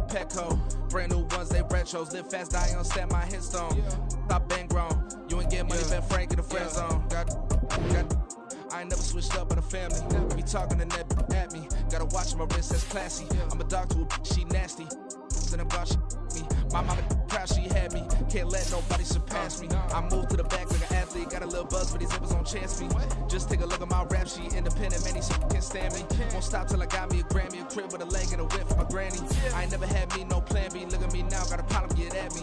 Petco. Brand new ones, they retros. Live fast, die on set, my headstone. Stop been grown. You ain't get money, Ben Frank in the friend zone. I ain't never switched up on the family. Be talking to that at me. Gotta watch my wrist, that's classy. I'm a dog to a she nasty. And I'm glad she me. My mama proud she had me. Can't let nobody surpass me. I moved to the back like an athlete. Got a little buzz for these zippers on chance me. Just take a look at my rap sheet. Independent, man, these can't stand me. Won't stop till I got me a Grammy, a crib with a leg and a whip for my granny. I ain't never had me no plan B. Look at me now, got a problem, get at me.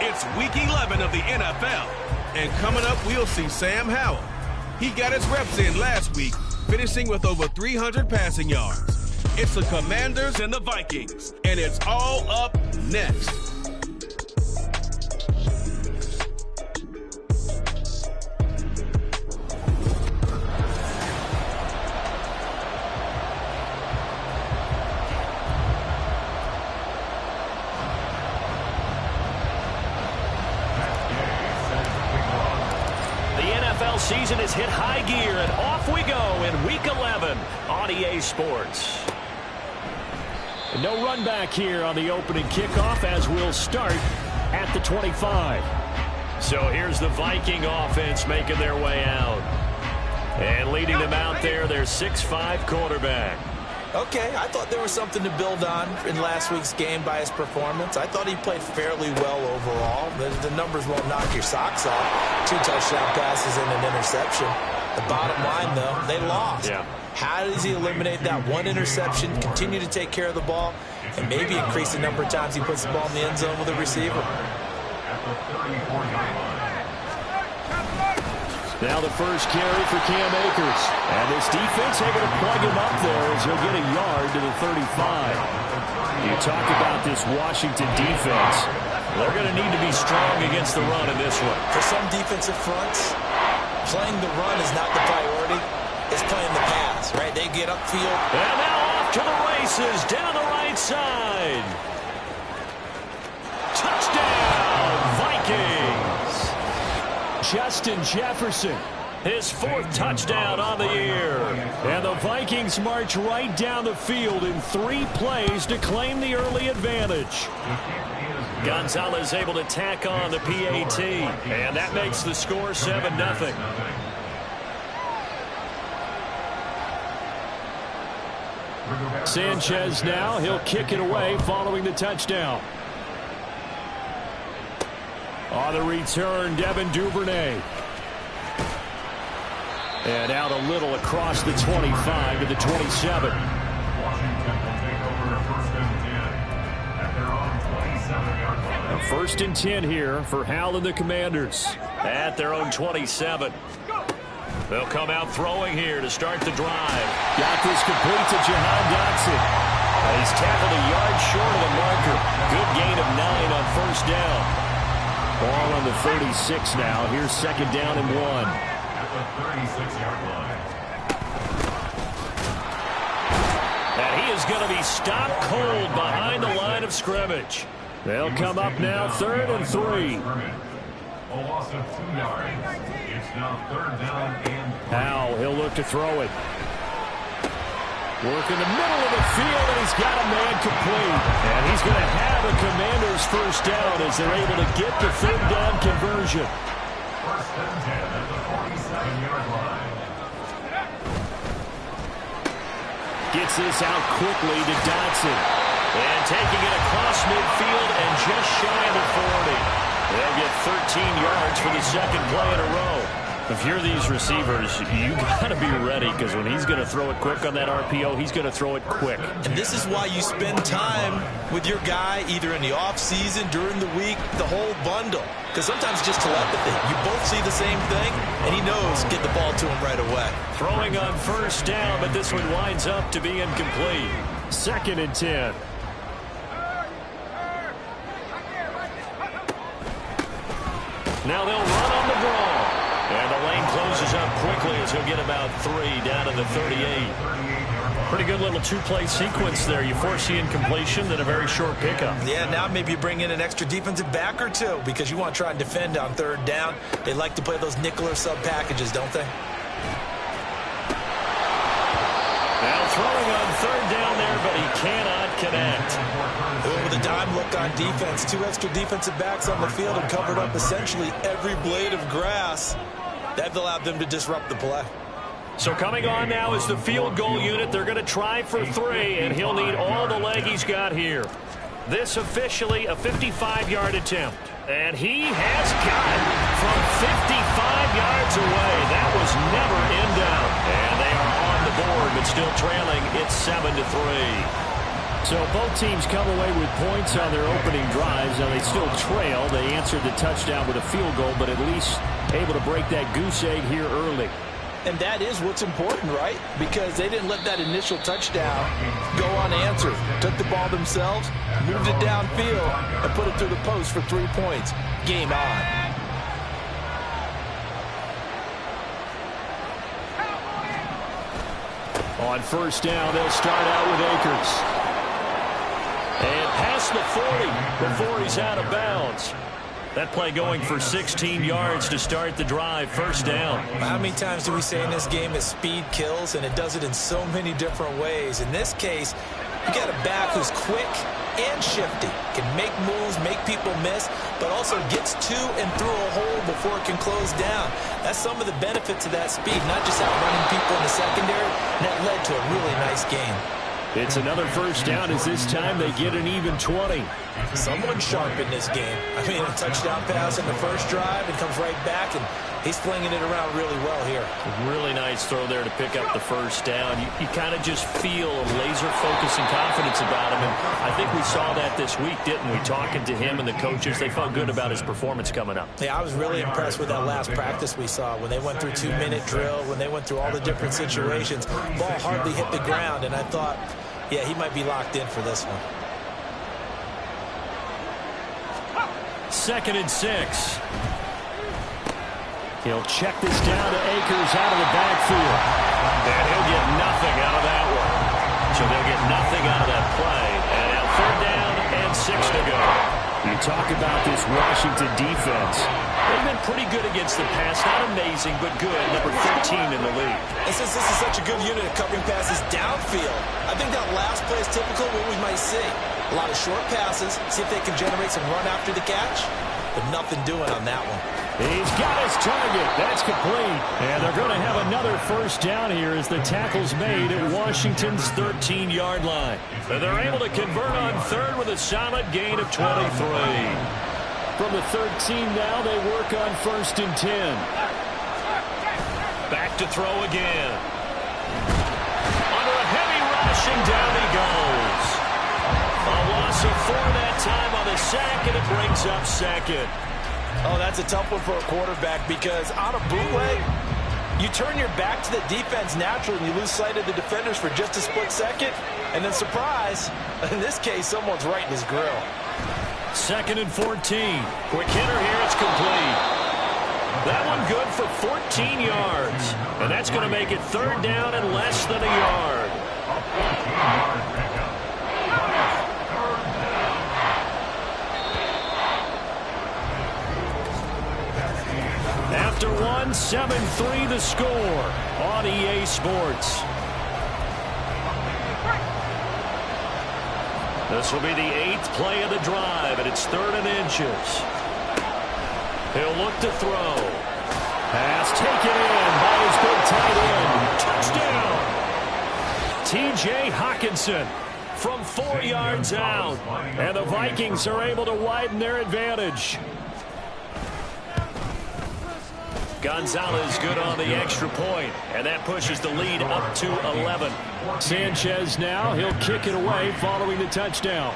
It's Week 11 of the NFL. And coming up, we'll see Sam Howell. He got his reps in last week, finishing with over 300 passing yards. It's the Commanders and the Vikings, and it's all up next. Season is hit high gear, and off we go in Week 11 on EA Sports. And no run back here on the opening kickoff as we'll start at the 25. So here's the Viking offense making their way out. And leading them out there, their 6'5" quarterback. Okay, I thought there was something to build on in last week's game by his performance. I thought he played fairly well overall. The numbers won't knock your socks off. 2 touchdown passes and an interception. The bottom line, though, they lost. Yeah. How does he eliminate that one interception, continue to take care of the ball, and maybe increase the number of times he puts the ball in the end zone with a receiver? Now the first carry for Cam Akers. And this defense, they're going to plug him up there as he'll get a yard to the 35. You talk about this Washington defense. They're going to need to be strong against the run in this one. For some defensive fronts, playing the run is not the priority. It's playing the pass, right? They get upfield. And now off to the races down the right side. Touchdown, Vikings. Justin Jefferson, his 4th touchdown on the year. And the Vikings march right down the field in 3 plays to claim the early advantage. Gonzalez able to tack on the PAT, and that makes the score 7-0. Sanchez now, he'll kick it away following the touchdown. On the return, Devin Duvernay. And out a little across the 25 to the 27. A 1st and 10 here for Howell and the Commanders. At their own 27. They'll come out throwing here to start the drive. Got this complete to Jahan Dotson. He's tackled a yard short of the marker. Good gain of 9 on 1st down. Ball on the 36 now. Here's 2nd down and 1. At the 36-yard line. And he is going to be stopped cold behind the line of scrimmage. They'll come up now 3rd and 3. A loss of 2 yards. It's now 3rd down and 3. Now he'll look to throw it. Work in the middle of the field, and he's got a man complete. And he's going to have a Commander's 1st down as they're able to get the 3rd down conversion. 1st and 10 at the 47-yard line. Gets this out quickly to Dotson. And taking it across midfield and just shy of the 40. They'll get 13 yards for the 2nd play in a row. If you're these receivers, you got to be ready, because when he's going to throw it quick on that RPO, he's going to throw it quick. And this is why you spend time with your guy either in the offseason, during the week, the whole bundle. Because sometimes just telepathy. You both see the same thing, and he knows get the ball to him right away. Throwing on 1st down, but this one winds up to be incomplete. 2nd and 10. Now they'll run on the draw. And the lane closes up quickly as he'll get about 3 down to the 38. Pretty good little two-play sequence there. You force the incompletion, then a very short pickup. Yeah, now maybe you bring in an extra defensive back or two because you want to try and defend on third down. They like to play those nickel or sub packages, don't they? Now throwing on third down there, but he cannot connect. With a dime look on defense, 2 extra defensive backs on the field and covered up essentially every blade of grass. That allowed them to disrupt the play. So coming on now is the field goal unit. They're going to try for 3, and he'll need all the leg he's got here. This officially a 55-yard attempt. And he has got it from 55 yards away. That was never in doubt. And they are on the board, but still trailing. It's 7-3. So both teams come away with points on their opening drives. Now they still trail. They answered the touchdown with a field goal, but at least able to break that goose egg here early. And that is what's important, right? Because they didn't let that initial touchdown go unanswered. Took the ball themselves, moved it downfield, and put it through the post for 3 points. Game on. On first down, they'll start out with Akers. And past the 40 before he's out of bounds. That play going for 16 yards to start the drive. First down. How many times do we say in this game that speed kills, and it does it in so many different ways? In this case, you got a back who's quick and shifty, can make moves, make people miss, but also gets to and through a hole before it can close down. That's some of the benefits of that speed, not just outrunning people in the secondary, and that led to a really nice game. It's another first down as this time they get an even 20. Someone sharp in this game. I mean, a touchdown pass in the first drive and comes right back, and he's flinging it around really well here. Really nice throw there to pick up the first down. You kind of just feel a laser focus and confidence about him, and I think we saw that this week, didn't we? Talking to him and the coaches, they felt good about his performance coming up. Yeah, I was really impressed with that last practice we saw when they went through 2-minute drill, when they went through all the different situations. Ball hardly hit the ground, and I thought, yeah, he might be locked in for this one. 2nd and 6. He'll check this down to Akers out of the backfield. And he'll get nothing out of that one. So they'll get nothing out of that play. And now 3rd down and 6 to go. You talk about this Washington defense. They've been pretty good against the pass. Not amazing, but good. Number 13 in the league. And since this is such a good unit of covering passes downfield, I think that last play is typical of what we might see. A lot of short passes, see if they can generate some run after the catch, but nothing doing on that one. He's got his target. That's complete. And they're going to have another first down here as the tackle's made at Washington's 13-yard line. And they're able to convert on 3rd with a solid gain of 23. From the 13 now, they work on 1st and 10. Back to throw again. Under a heavy rush, and down he goes. A loss of 4 that time on the sack, and it brings up 2nd. Oh, that's a tough one for a quarterback because on a bootleg, you turn your back to the defense naturally and you lose sight of the defenders for just a split second. And then surprise, in this case, someone's right in his grill. 2nd and 14. Quick hitter here, it's complete. That one good for 14 yards. And that's going to make it 3rd down and less than a yard. After 1, 7-3 the score on EA Sports. This will be the 8th play of the drive, and it's 3rd and inches. He'll look to throw. Pass taken in by his good tight end. Touchdown! T.J. Hockenson from 4 yards out. And the Vikings are able to widen their advantage. Gonzalez good on the extra point, and that pushes the lead up to 11. Sanchez now, he'll kick it away following the touchdown.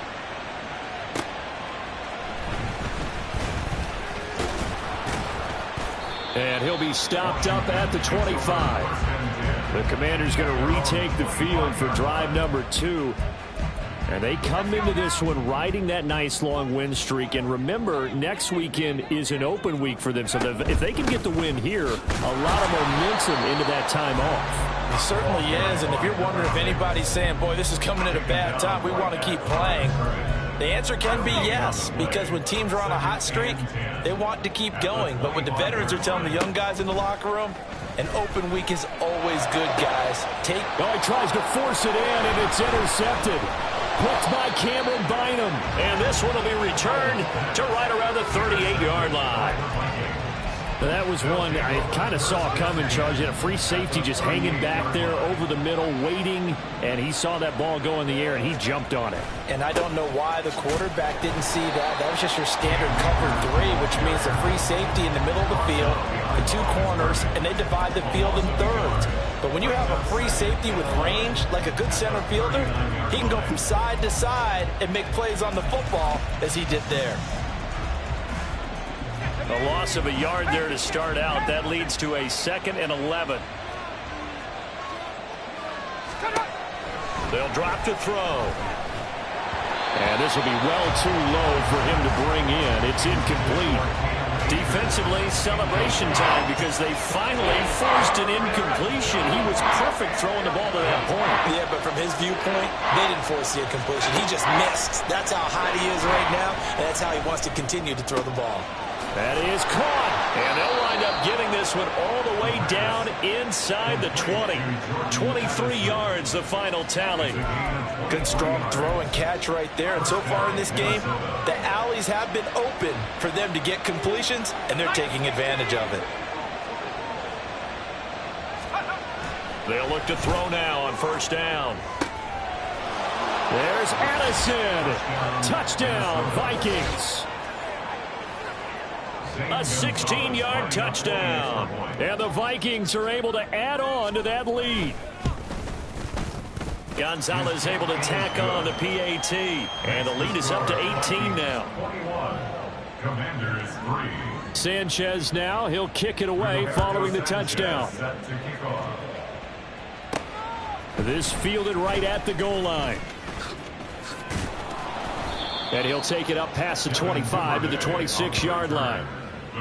And he'll be stopped up at the 25. The Commanders going to retake the field for drive number 2. And they come into this one riding that nice long win streak. And remember, next weekend is an open week for them. So if they can get the win here, a lot of momentum into that time off. It certainly is. And if you're wondering if anybody's saying, boy, this is coming at a bad time, we want to keep playing, the answer can be yes. Because when teams are on a hot streak, they want to keep going. But when the veterans are telling the young guys in the locker room, an open week is always good, guys. He tries to force it in, and it's intercepted. Hooked by Cameron Bynum. And this one will be returned to right around the 38-yard line. That was one I kind of saw coming, Charles. He had a free safety just hanging back there over the middle, waiting, and he saw that ball go in the air, and he jumped on it. And I don't know why the quarterback didn't see that. That was just your standard cover 3, which means a free safety in the middle of the field, the 2 corners, and they divide the field in thirds. But when you have a free safety with range, like a good center fielder, he can go from side to side and make plays on the football as he did there. A loss of a yard there to start out. That leads to a 2nd and 11. They'll drop to throw. And this will be well too low for him to bring in. It's incomplete. Defensively, celebration time because they finally forced an incompletion. He was perfect throwing the ball to that point. Yeah, but from his viewpoint, they didn't force the incompletion. He just missed. That's how hot he is right now, and that's how he wants to continue to throw the ball. That is caught, and they'll wind up getting this one all the way down inside the 20. 23 yards, the final tally. Good strong throw and catch right there. And so far in this game, the alleys have been open for them to get completions, and they're taking advantage of it. They'll look to throw now on 1st down. There's Addison. Touchdown, Vikings. A 16-yard touchdown. And the Vikings are able to add on to that lead. Gonzalez able to tack on the PAT. And the lead is up to 18 now. Sanchez now. He'll kick it away following the touchdown. This fielded right at the goal line. And he'll take it up past the 25 to the 26-yard line.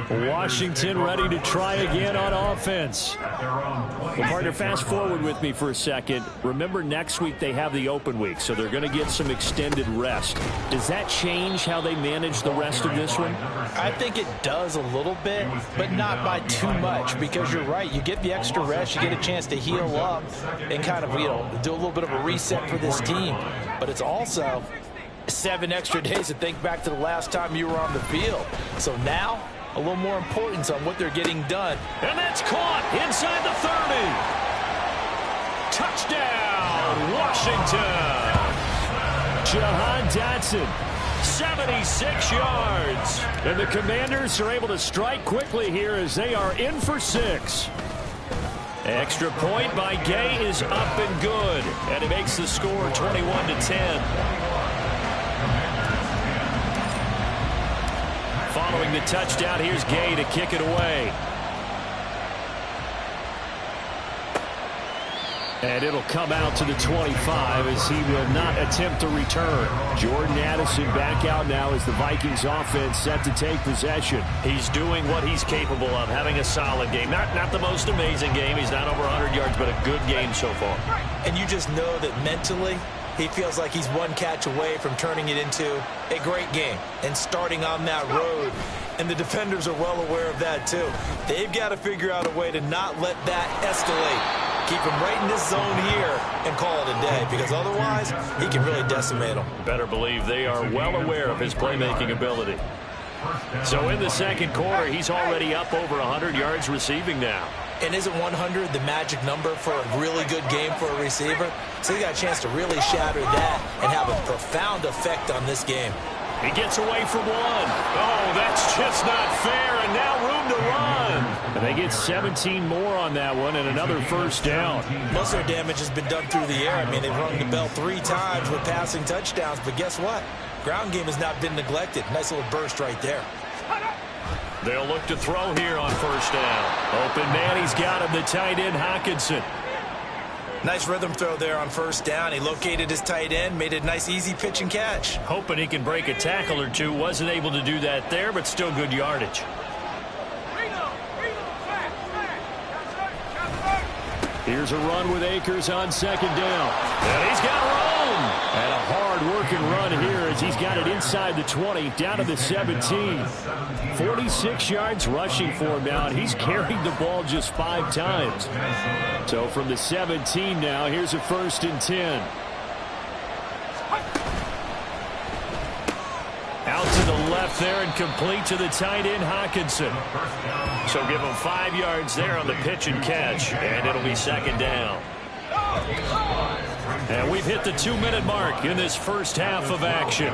Washington ready to try again on offense. Well, partner, fast forward with me for a second. Remember, next week they have the open week, so they're going to get some extended rest. Does that change how they manage the rest of this one? I think it does a little bit, but not by too much, because you're right. You get the extra rest, you get a chance to heal up and kind of, do a little bit of a reset for this team. But it's also 7 extra days to think back to the last time you were on the field. So now, a little more importance on what they're getting done. And that's caught inside the 30. Touchdown, Washington. Jahan Dotson, 76 yards. And the Commanders are able to strike quickly here as they are in for 6. Extra point by Gay is up and good. And it makes the score 21-10. Following the touchdown, here's Gay to kick it away. And it'll come out to the 25 as he will not attempt to return. Jordan Addison back out now as the Vikings offense set to take possession. He's doing what he's capable of, having a solid game. Not the most amazing game. He's not over 100 yards, but a good game so far. And you just know that mentally, he feels like he's one catch away from turning it into a great game and starting on that road. And the defenders are well aware of that, too. They've got to figure out a way to not let that escalate. Keep him right in this zone here and call it a day, because otherwise he can really decimate them. Better believe they are well aware of his playmaking ability. So in the second quarter, he's already up over 100 yards receiving now. And isn't 100 the magic number for a really good game for a receiver? So he got a chance to really shatter that and have a profound effect on this game. He gets away from one. Oh, that's just not fair, and now room to run. And they get 17 more on that one and another first down. Most of their damage has been done through the air. I mean, they've rung the bell 3 times with passing touchdowns, but guess what? Ground game has not been neglected. Nice little burst right there. They'll look to throw here on first down. Open man, he's got him, the tight end, Hockenson. Nice rhythm throw there on first down. He located his tight end, made a nice easy pitch and catch. Hoping he can break a tackle or two. Wasn't able to do that there, but still good yardage. Here's a run with Akers on second down. And he's got room. And a hard-working run here as he's got it inside the 20, down to the 17. 46 yards rushing for him now, and he's carried the ball just 5 times. So from the 17 now, here's a 1st and 10. Out to the left there and complete to the tight end, Hockenson. So give him 5 yards there on the pitch and catch, and it'll be second down. And we've hit the 2-minute mark in this first half of action.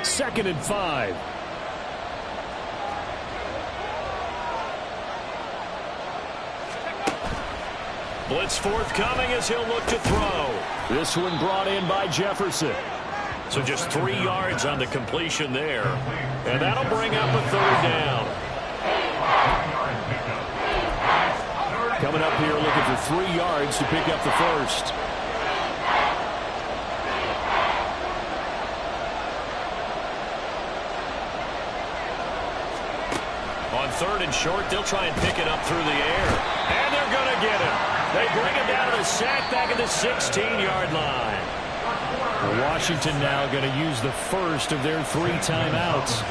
Second and 5. Blitz forthcoming as he'll look to throw. This one brought in by Jefferson. So just 3 yards on the completion there. And that'll bring up a 3rd down. Coming up here looking for 3 yards to pick up the first. On 3rd and short, they'll try and pick it up through the air. And they're going to get him. They bring him down to the sack back at the 16-yard line. Washington now going to use the first of their 3 timeouts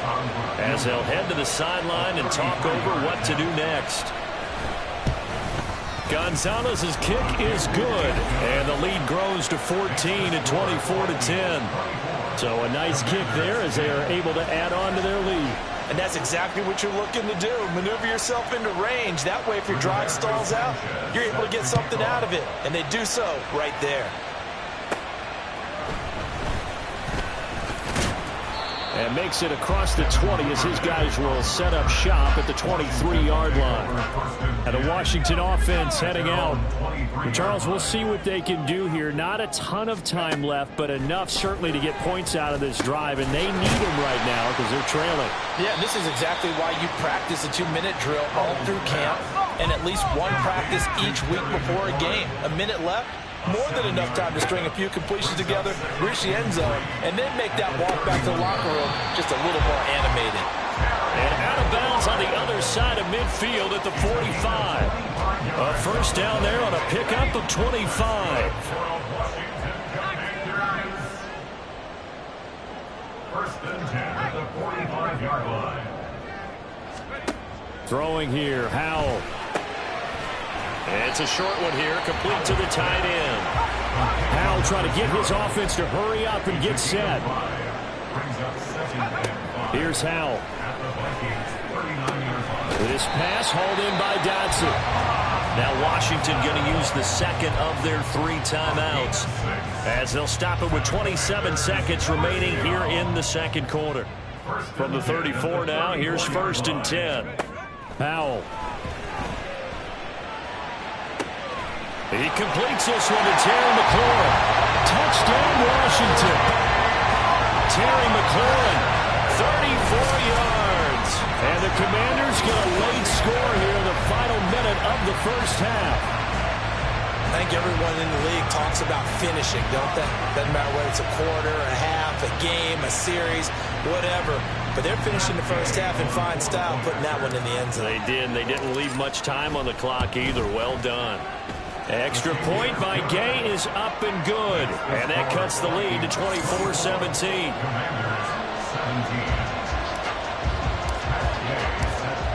as they'll head to the sideline and talk over what to do next. Gonzalez's kick is good, and the lead grows to 14 at 24-10. So a nice kick there as they are able to add on to their lead. And that's exactly what you're looking to do. Maneuver yourself into range. That way, if your drive stalls out, you're able to get something out of it. And they do so right there. And makes it across the 20 as his guys will set up shop at the 23-yard line. And the Washington offense heading out. Charles, we'll see what they can do here. Not a ton of time left, but enough certainly to get points out of this drive. And they need them right now because they're trailing. Yeah, this is exactly why you practice a 2-minute drill all through camp and at least one practice each week before a game. A minute left. More than enough time to string a few completions together, reach the end zone, and then make that walk back to the locker room just a little more animated. And out of bounds on the other side of midfield at the 45. A first down there on a pickup of 25. First and 10 at the 45-yard line. Throwing here, Howell. It's a short one here, complete to the tight end. Howell trying to get his offense to hurry up and get set. Here's Howell. This pass hauled in by Dotson. Now Washington going to use the second of their 3 timeouts as they'll stop it with 27 seconds remaining here in the second quarter. From the 34 now, here's 1st and 10. Howell. He completes this one to Terry McLaurin. Touchdown, Washington. Terry McLaurin, 34 yards. And the Commanders get a late score here in the final minute of the first half. I think everyone in the league talks about finishing, don't they? Doesn't matter whether it's a quarter, a half, a game, a series, whatever. But they're finishing the first half in fine style, putting that one in the end zone. They did. They didn't leave much time on the clock either. Well done. Extra point by Gay is up and good. And that cuts the lead to 24-17.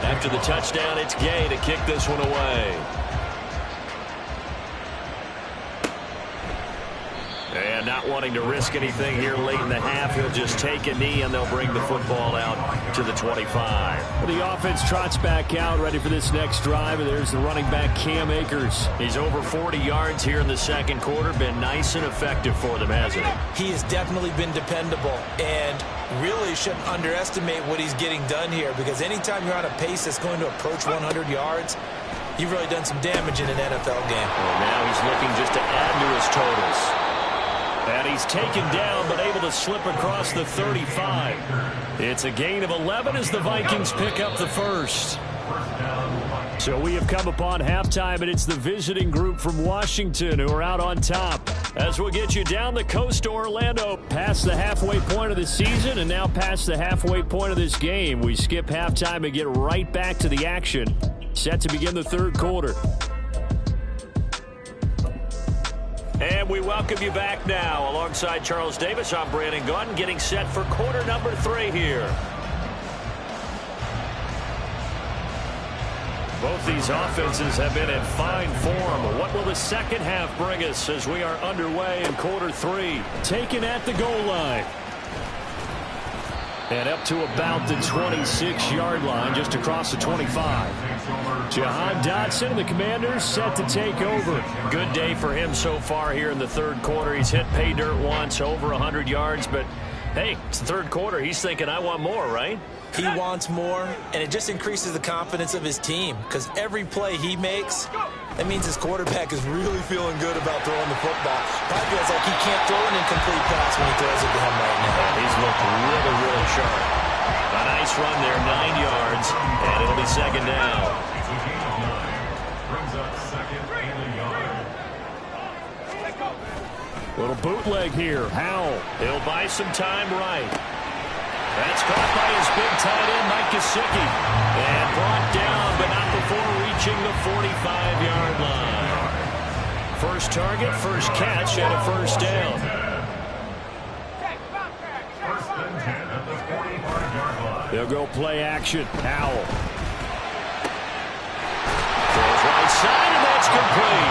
After the touchdown, it's Gay to kick this one away. And not wanting to risk anything here late in the half, he'll just take a knee and they'll bring the football out to the 25. Well, the offense trots back out, ready for this next drive, and there's the running back Cam Akers. He's over 40 yards here in the second quarter, been nice and effective for them, hasn't he? He has definitely been dependable, and really shouldn't underestimate what he's getting done here, because anytime you're on a pace that's going to approach 100 yards, you've really done some damage in an NFL game. Well, now he's looking just to add to his totals. And he's taken down but able to slip across the 35. It's a gain of 11 as the Vikings pick up the first. So we have come upon halftime, and it's the visiting group from Washington who are out on top. As we'll get you down the coast to Orlando, past the halfway point of the season and now past the halfway point of this game. We skip halftime and get right back to the action. Set to begin the third quarter. And we welcome you back now. Alongside Charles Davis, I'm Brandon Gaudin, getting set for quarter number 3 here. Both these offenses have been in fine form. What will the second half bring us as we are underway in quarter 3? Taken at the goal line. And up to about the 26-yard line, just across the 25. Jahan Dotson and the Commanders set to take over. Good day for him so far here in the third quarter. He's hit pay dirt once, over 100 yards. But, hey, it's the third quarter. He's thinking, I want more, right? He wants more, and it just increases the confidence of his team because every play he makes, that means his quarterback is really feeling good about throwing the football. Probably feels like he can't throw an incomplete pass when he throws it to him right now. He's looked really, really sharp. A nice run there, 9 yards, and it'll be second down. Brings up second and a yard. Little bootleg here. Howell. He'll buy some time right. That's caught by his big tight end, Mike Gesicki. And brought down, but not before reaching the 45-yard line. First target, first catch, and a first down. First and 10 at the 45-yard line. They'll go play action. Howell. Throws right side, and that's complete.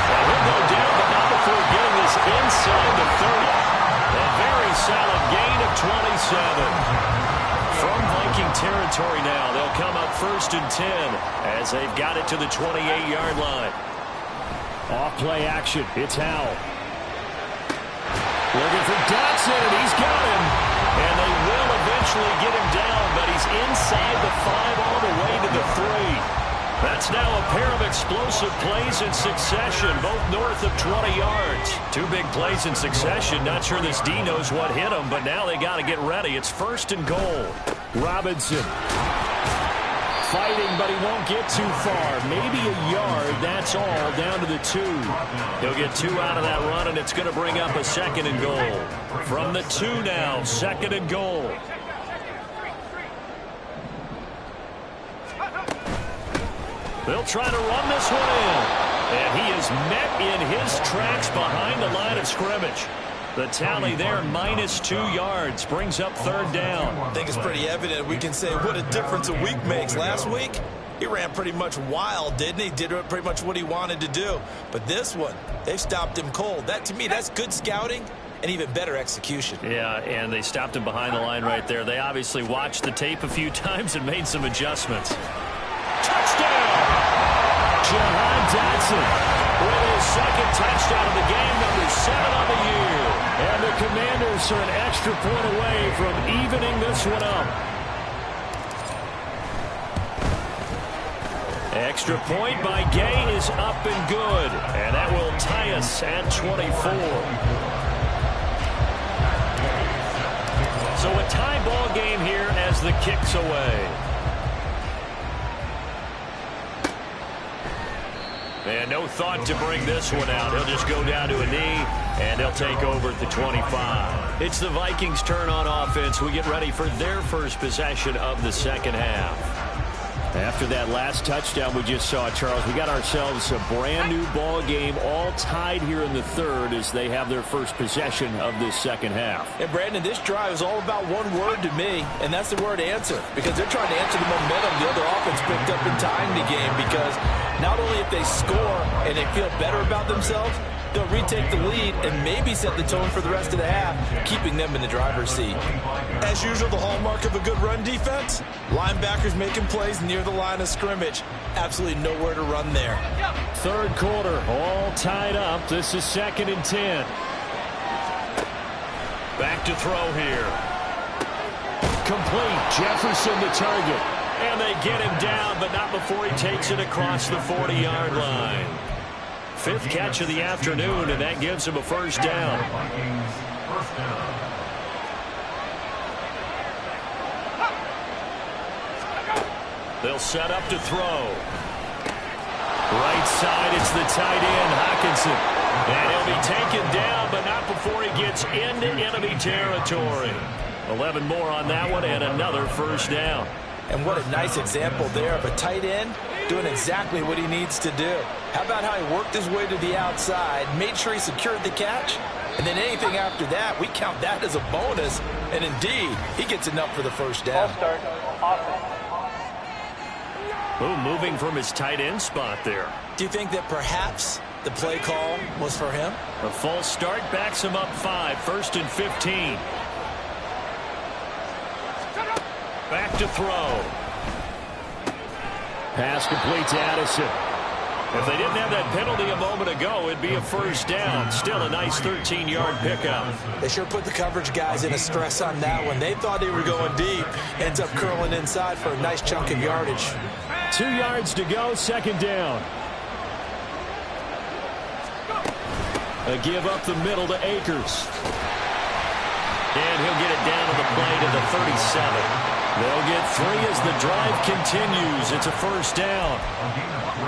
Well, he'll go down, but not before getting this inside the 30. A very solid gain of 27. From Viking territory now, they'll come up first and 10 as they've got it to the 28-yard line. Off play action. It's Howell. Looking for Dotson, and he's got him. And they will eventually get him down, but he's inside the 5 all the way to the 3. That's now a pair of explosive plays in succession, both north of 20 yards. 2 big plays in succession. Not sure this D knows what hit him, but now they got to get ready. It's first and goal. Robinson fighting, but he won't get too far. Maybe a yard, that's all, down to the 2. He'll get 2 out of that run, and it's going to bring up a second and goal. From the 2 now, second and goal. They'll try to run this one in. And he is met in his tracks behind the line of scrimmage. The tally there, -2 yards, brings up third down. I think it's pretty evident. We can say what a difference a week makes. Last week, he ran pretty much wild, didn't he? Did pretty much what he wanted to do. But this one, they stopped him cold. That, to me, that's good scouting and even better execution. Yeah, and they stopped him behind the line right there. They obviously watched the tape a few times and made some adjustments. Touchdown! Jahan Dotson with his second touchdown of the game, number 7 on the year. And the Commanders are an extra point away from evening this one up. Extra point by Gay is up and good. And that will tie us at 24. So a tie ball game here as the kick's away. And no thought to bring this one out. He'll just go down to a knee, and they'll take over at the 25. It's the Vikings' turn on offense. We get ready for their first possession of the second half. After that last touchdown we just saw, Charles, we got ourselves a brand-new ball game, all tied here in the third as they have their first possession of this second half. And, Brandon, this drive is all about one word to me, and that's the word answer, because they're trying to answer the momentum the other offense picked up in tying the game, because not only if they score and they feel better about themselves, they'll retake the lead and maybe set the tone for the rest of the half, keeping them in the driver's seat. As usual, the hallmark of a good run defense, linebackers making plays near the line of scrimmage. Absolutely nowhere to run there. Third quarter, all tied up. This is second and 10. Back to throw here. Complete. Jefferson the target. And they get him down, but not before he takes it across the 40-yard line. Fifth catch of the afternoon, and that gives him a first down. Vikings, first down. They'll set up to throw. Right side, it's the tight end, Hockenson. And he'll be taken down, but not before he gets into enemy territory. 11 more on that one, and another first down. And what a nice example there of a tight end doing exactly what he needs to do. How about how he worked his way to the outside, made sure he secured the catch, and then anything after that, we count that as a bonus. And indeed, he gets enough for the first down. Oh, moving from his tight end spot there. Do you think that perhaps the play call was for him? A false start backs him up 5, 1st and 15. Back to throw. Pass complete to Addison. If they didn't have that penalty a moment ago, it'd be a first down. Still a nice 13-yard pickup. They sure put the coverage guys in a stress on that one. They thought they were going deep. Ends up curling inside for a nice chunk of yardage. 2 yards to go, second down. A give up the middle to Akers. And he'll get it down to the play to the 37. They'll get 3 as the drive continues. It's a first down.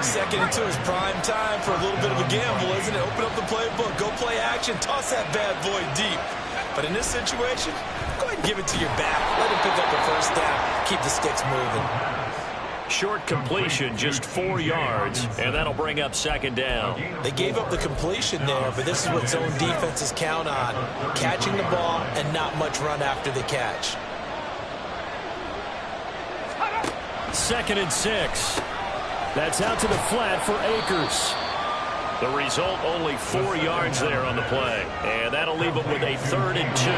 Second and 2 is prime time for a little bit of a gamble, isn't it? Open up the playbook, go play action, toss that bad boy deep. But in this situation, go ahead and give it to your back. Let him pick up the first down. Keep the sticks moving. Short completion, just 4 yards, and that'll bring up second down. They gave up the completion there, but this is what zone defenses count on. Catching the ball and not much run after the catch. 2nd and 6. That's out to the flat for Akers. The result, only 4 yards there on the play. And that'll leave them with a 3rd and 2.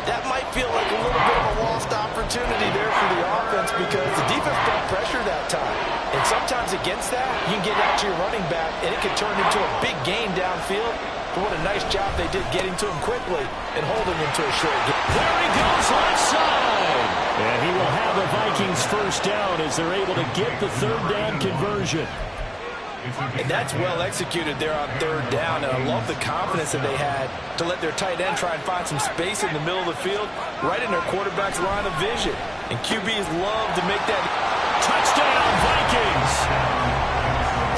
That might feel like a little bit of a lost opportunity there for the offense because the defense brought pressure that time. And sometimes against that, you can get out to your running back, and it could turn into a big gain downfield. But what a nice job they did getting to him quickly and holding him to a short gain. There he goes, left side. And he will have the Vikings first down as they're able to get the 3rd down conversion. And that's well executed there on 3rd down. And I love the confidence that they had to let their tight end try and find some space in the middle of the field, right in their quarterback's line of vision. And QBs love to make that. Touchdown, Vikings.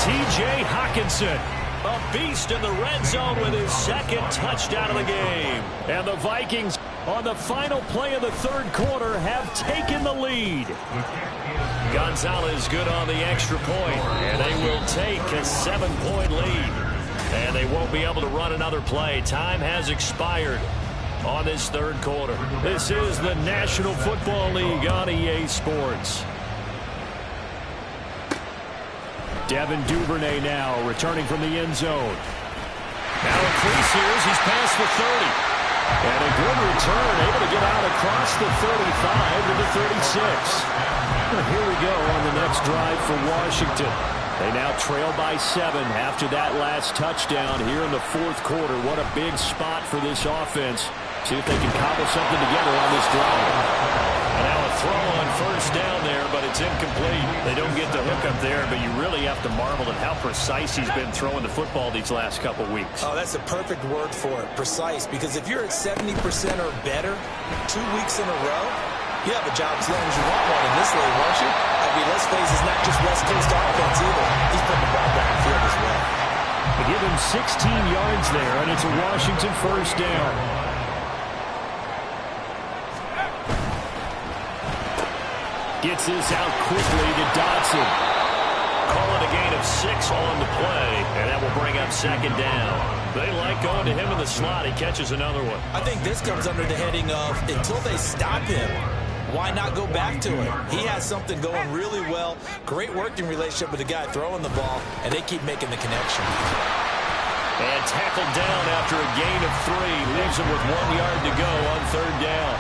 T.J. Hockenson, a beast in the red zone with his 2nd touchdown of the game. And the Vikings, on the final play of the 3rd quarter, have taken the lead. Gonzalez good on the extra point, and they will take a 7-point lead. And they won't be able to run another play. Time has expired on this 3rd quarter. This is the National Football League on EA Sports. Devin Duvernay now returning from the end zone. Now a crease here as he's past the 30. And a good return, able to get out across the 35 to the 36. Here we go on the next drive for Washington. They now trail by 7 after that last touchdown here in the 4th quarter. What a big spot for this offense. See if they can cobble something together on this drive. And now a throw on first down there, but it's incomplete. They don't get the hookup there, but you really have to marvel at how precise he's been throwing the football these last couple weeks. Oh, that's a perfect word for it, precise, because if you're at 70% or better 2 weeks in a row, you have a job as long as you want one in this league, won't you? I mean, let's face it, it's not just West Coast offense either. He's putting the ball downfield as well. They give him 16 yards there, and it's a Washington first down. Gets this out quickly to Dotson. Call it a gain of 6 on the play, and that will bring up second down. They like going to him in the slot. He catches another one. I think this comes under the heading of until they stop him, why not go back to him? He has something going really well. Great working relationship with the guy throwing the ball, and they keep making the connection. And tackled down after a gain of 3. Leaves him with 1 yard to go on 3rd down.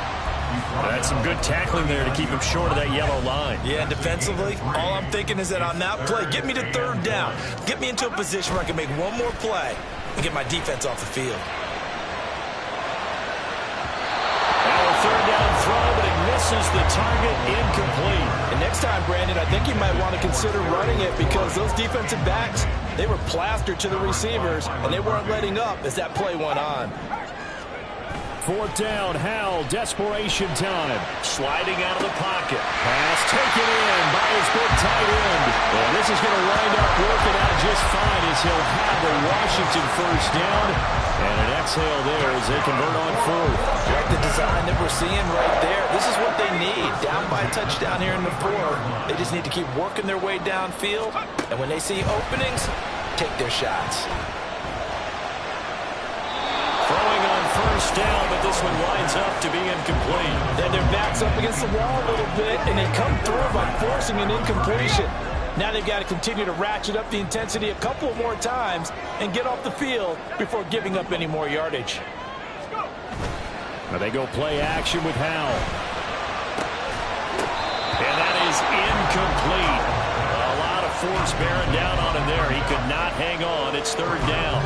That's some good tackling there to keep him short of that yellow line. Yeah, defensively, all I'm thinking is that on that play, get me to 3rd down. Get me into a position where I can make one more play and get my defense off the field. Now a 3rd down throw, but it misses the target, incomplete. And next time, Brandon, I think you might want to consider running it because those defensive backs, they were plastered to the receivers, and they weren't letting up as that play went on. Fourth down, Howell, desperation time. Sliding out of the pocket. Pass taken in by his big tight end. And this is going to wind up working out just fine as he'll have a Washington first down. And an exhale there as they convert on fourth. Like the design that we're seeing right there, this is what they need. Down by a touchdown here in the fourth. They just need to keep working their way downfield. And when they see openings, take their shots. Throwing on first down, but this one winds up to be incomplete. Then their back's up against the wall a little bit, and they come through by forcing an incompletion. Now they've got to continue to ratchet up the intensity a couple more times and get off the field before giving up any more yardage. Now they go play action with Howell. And that is incomplete. A lot of force bearing down on him there. He could not hang on. It's third down.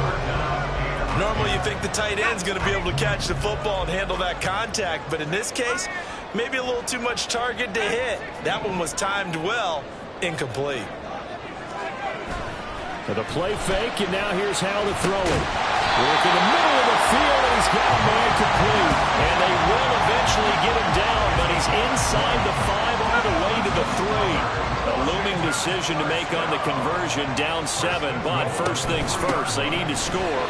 Normally you think the tight end's going to be able to catch the football and handle that contact, but in this case, maybe a little too much target to hit. That one was timed well, incomplete. For the play fake, and now here's how to throw it. Work in the middle of the field, and he's got a man complete. And they will eventually get him down, but he's inside the 5 on the way to the 3. A looming decision to make on the conversion, down 7, but first things first, they need to score.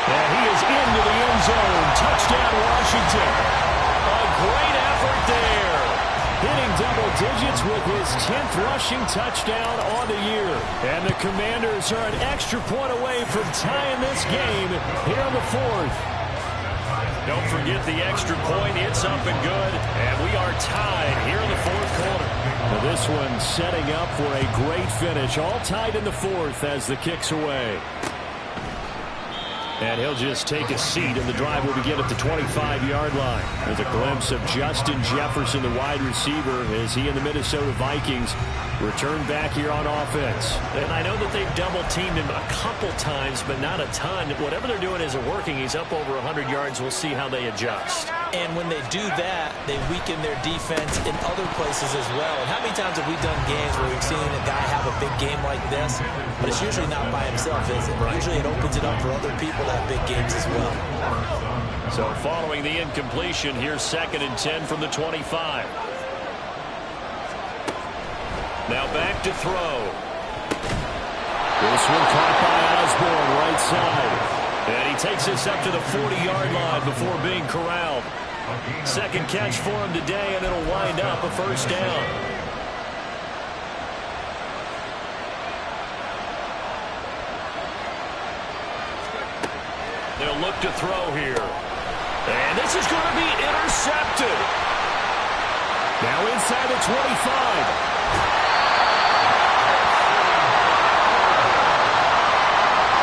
And he is into the end zone. Touchdown, Washington. A great effort there. Hitting double digits with his 10th rushing touchdown on the year. And the Commanders are an extra point away from tying this game here in the fourth. Don't forget the extra point. It's up and good. And we are tied here in the fourth quarter. Now this one setting up for a great finish. All tied in the fourth as the kick's away. And he'll just take a seat, and the drive will begin at the 25-yard line. There's a glimpse of Justin Jefferson, the wide receiver, as he and the Minnesota Vikings return back here on offense. And I know that they've double-teamed him a couple times, but not a ton. Whatever they're doing isn't working. He's up over 100 yards. We'll see how they adjust. And when they do that, they weaken their defense in other places as well. And how many times have we done games where we've seen a guy have a big game like this, but it's usually not by himself, is it? Right. Usually it opens it up for other people to have big games as well. So following the incompletion, here's 2nd and 10 from the 25. Now back to throw. This one caught by Osborne, right side. And he takes this up to the 40-yard line before being corralled. Second catch for him today, and it'll wind up a first down. They'll look to throw here. And this is going to be intercepted. Now inside the 25.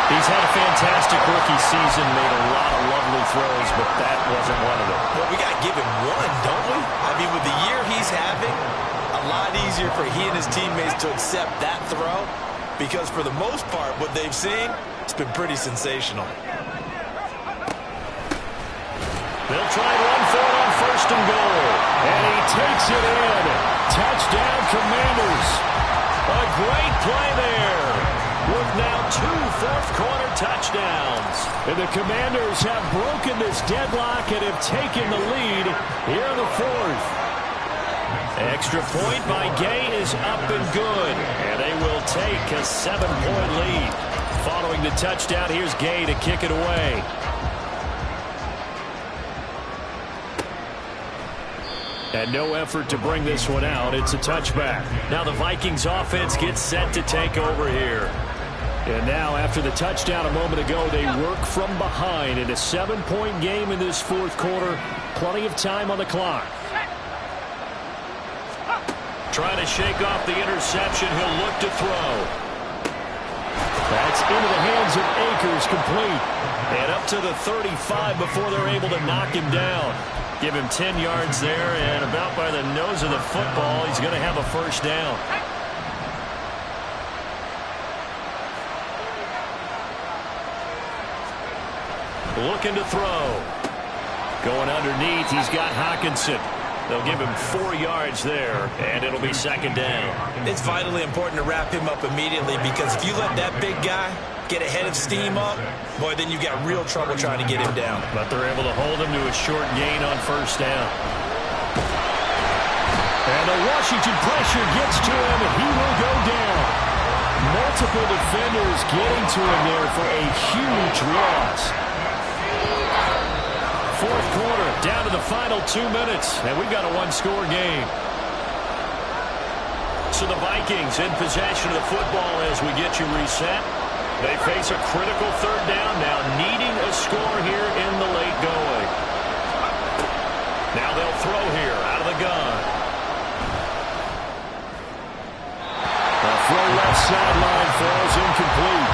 He's had a fantastic rookie season, made a lot of lovely throws, but that wasn't one of them. Well, we got to give him one, don't we? I mean, with the year he's having, a lot easier for he and his teammates to accept that throw, because for the most part, what they've seen, it's been pretty sensational. They'll try and run for it on first and goal. And he takes it in. Touchdown, Commanders. A great play there. With now 2 fourth-quarter touchdowns. And the Commanders have broken this deadlock and have taken the lead here in the fourth. Extra point by Gay is up and good. And they will take a 7-point lead. Following the touchdown, here's Gay to kick it away. And no effort to bring this one out. It's a touchback. Now the Vikings offense gets set to take over here. And now after the touchdown a moment ago, they work from behind in a 7-point game in this fourth quarter. Plenty of time on the clock. Trying to shake off the interception. He'll look to throw. That's into the hands of Akers, complete. And up to the 35 before they're able to knock him down. Give him 10 yards there, and about by the nose of the football, he's going to have a first down. Looking to throw. Going underneath, he's got Hockenson. They'll give him 4 yards there, and it'll be second down. It's vitally important to wrap him up immediately because if you let that big guy get a head of steam up, boy, then you got real trouble trying to get him down. But they're able to hold him to a short gain on first down. And the Washington pressure gets to him, and he will go down. Multiple defenders getting to him there for a huge loss. Fourth quarter, down to the final 2 minutes, and we've got a one-score game. So the Vikings in possession of the football as we get you reset. They face a critical third down now, needing a score here in the late going. Now they'll throw here out of the gun. The throw left sideline falls incomplete.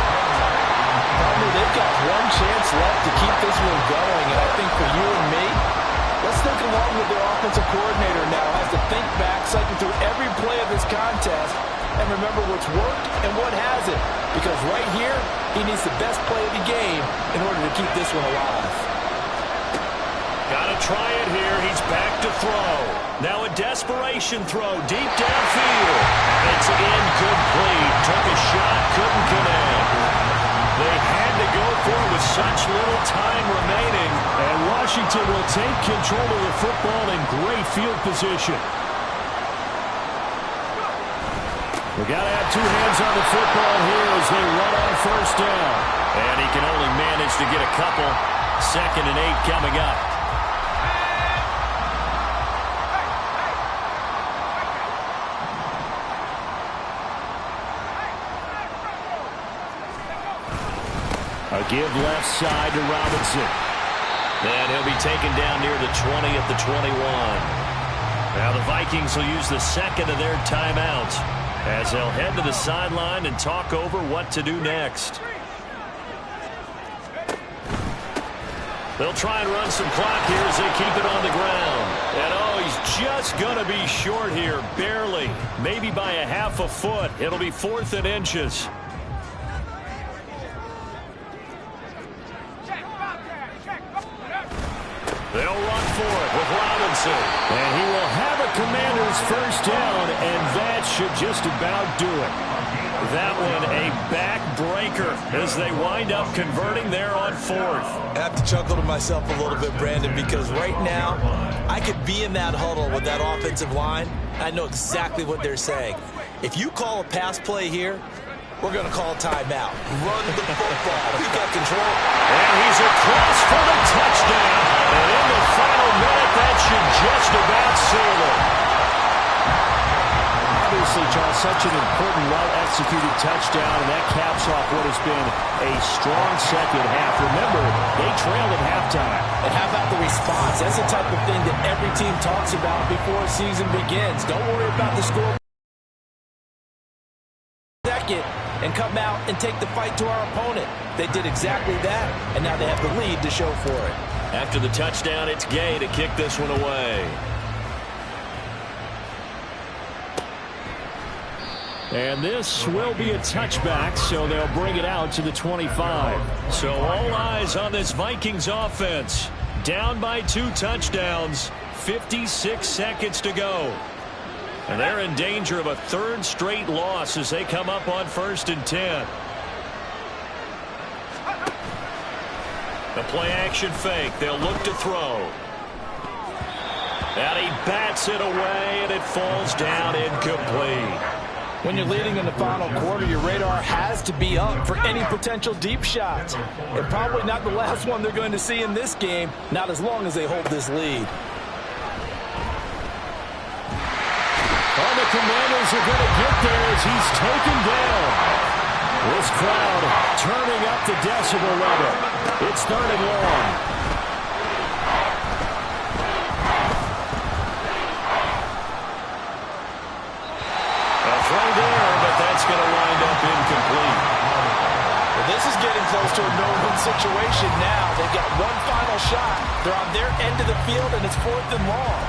They've got one chance left to keep this one going, and I think for you and me, let's think along with their offensive coordinator now. Has to think back, cycle through every play of this contest, and remember what's worked and what hasn't. Because right here, he needs the best play of the game in order to keep this one alive. Gotta try it here. He's back to throw. Now a desperation throw deep downfield. It's incomplete. Took a shot, couldn't connect. They had to go for it with such little time remaining. And Washington will take control of the football in great field position. We got to have two hands on the football here as they run on first down. And he can only manage to get a couple. 2nd and 8 coming up. A give left side to Robinson. And he'll be taken down near the 20 at the 21. Now the Vikings will use the second of their timeouts as they'll head to the sideline and talk over what to do next. They'll try and run some clock here as they keep it on the ground. And oh, he's just going to be short here, barely. Maybe by a half a foot. It'll be 4th and inches. They'll run for it with Robinson. And he will have a Commanders first down, and that should just about do it. That one a backbreaker as they wind up converting there on 4th. I have to chuckle to myself a little bit, Brandon, because right now I could be in that huddle with that offensive line. I know exactly what they're saying. If you call a pass play here, we're going to call a timeout. Run the football. We got control. And he's across for the touchdown. And in the final minute, that should just about seal it. Obviously, Charles, such an important, well-executed touchdown, and that caps off what has been a strong second half. Remember, they trailed at halftime. And how about the response? That's the type of thing that every team talks about before a season begins. Don't worry about the score. And come out and take the fight to our opponent. They did exactly that, and now they have the lead to show for it. After the touchdown, it's Gay to kick this one away. And this will be a touchback, so they'll bring it out to the 25. So all eyes on this Vikings offense. Down by 2 touchdowns, 56 seconds to go. And they're in danger of a 3rd straight loss as they come up on 1st and 10. The play action fake. They'll look to throw. And he bats it away, and it falls down incomplete. When you're leading in the final quarter, your radar has to be up for any potential deep shots. And probably not the last one they're going to see in this game, not as long as they hold this lead. Oh, the Commanders are going to get there as he's taken down. This crowd turning up the decibel level. It's 3rd and long. A throw there, but that's going to wind up incomplete. Well, this is getting close to a no-win situation now. They've got one final shot. They're on their end of the field, and it's 4th and long.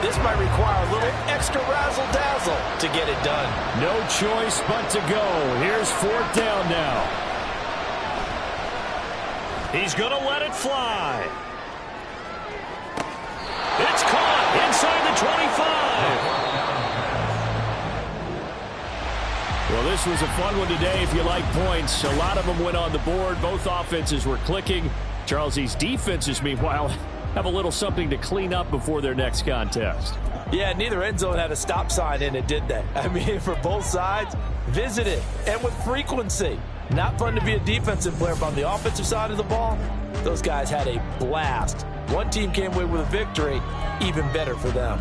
This might require a little extra razzle-dazzle to get it done. No choice but to go. Here's 4th down now. He's going to let it fly. It's caught inside the 25. Well, this was a fun one today if you like points. A lot of them went on the board. Both offenses were clicking. Charles, these defenses, meanwhile, have a little something to clean up before their next contest. Yeah, neither end zone had a stop sign in it, did they? I mean, for both sides, visit it, and with frequency. Not fun to be a defensive player, but on the offensive side of the ball, those guys had a blast. One team came away with a victory, even better for them.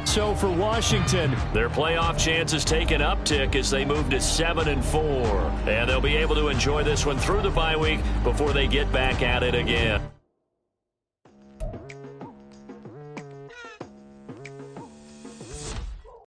So for Washington, their playoff chances take an uptick as they move to 7-4. And they'll be able to enjoy this one through the bye week before they get back at it again.